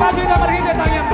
maju ida marhinde tangian.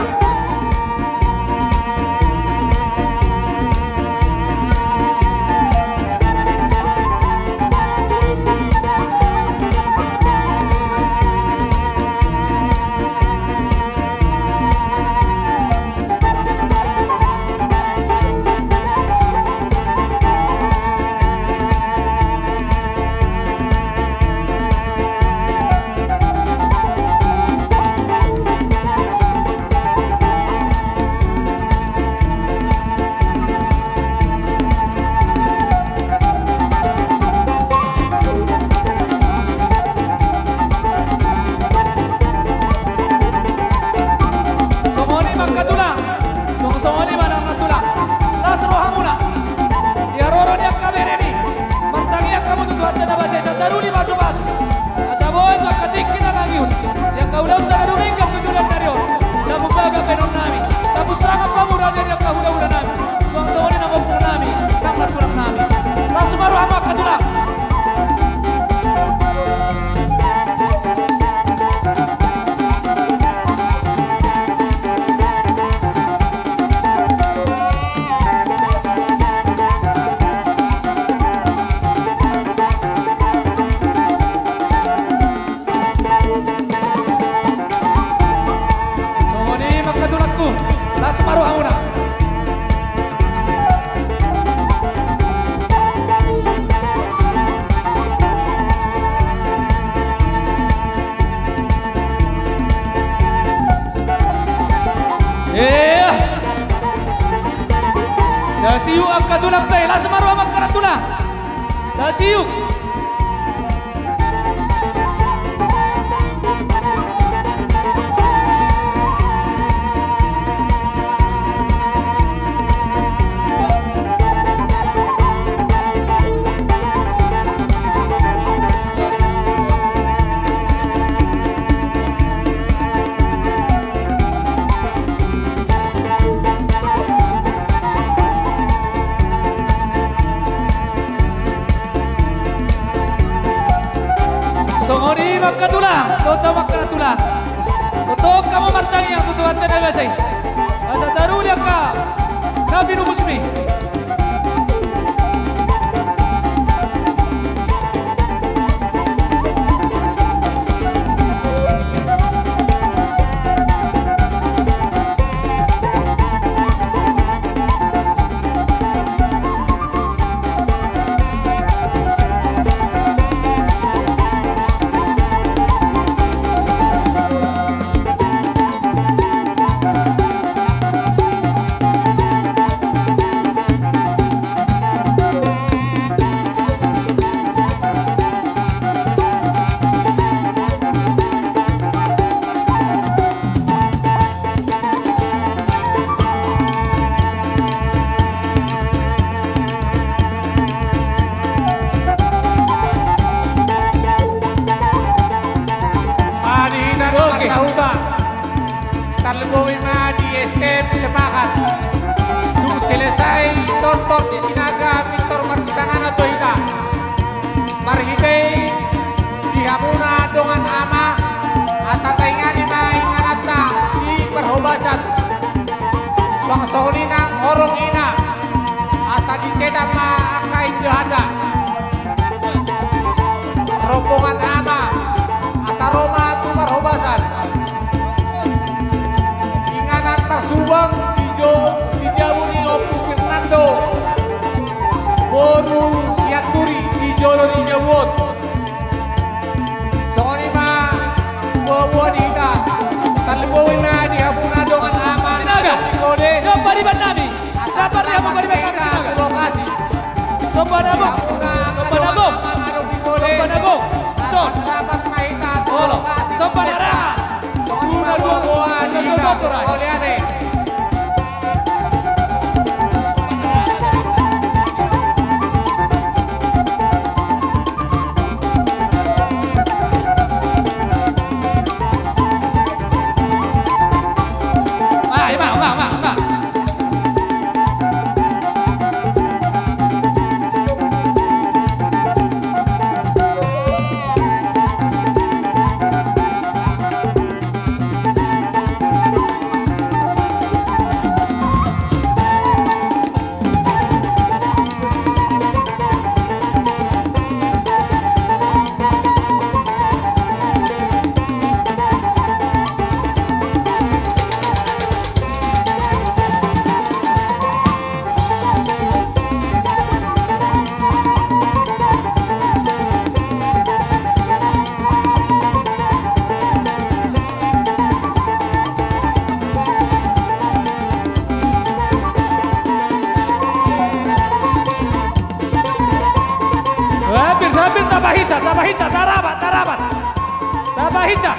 Dasiu ang kadulang tay, lasmaro ang magkaratula. Dasiu. Songoni magkatula, toto magkatula. Tutok kamu martangi yang tutuan ka nabasay. Asa tarulia ka, nabi numusmi. Talboy na di STM sepakat. Nung selesai tonton di Sinaga Victor Marsibangan atau ika. Marhitay di hamuna dongan ama asa taingan di mainganata di perhobasan. Suang soli nang horong ina asa dicedak ma akai dihada. Rombongan ama asa Roma tu perhobasan. Subang di Jawa di Opu Fernando Boru Siaturi di Jolo di Jawot Songoni ma buah di ita Talboy na di hapuna dongan aman Sinaga yo pariban nami sapar ya pariban nami Sinaga lokasi Sombanabong Sombanabong Sombanabong Son Olo Sombanaranga Una buah di ita Oleane Tabahica, tarabat, tarabat. Tabahica.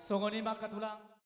Songoni mangkat ulang.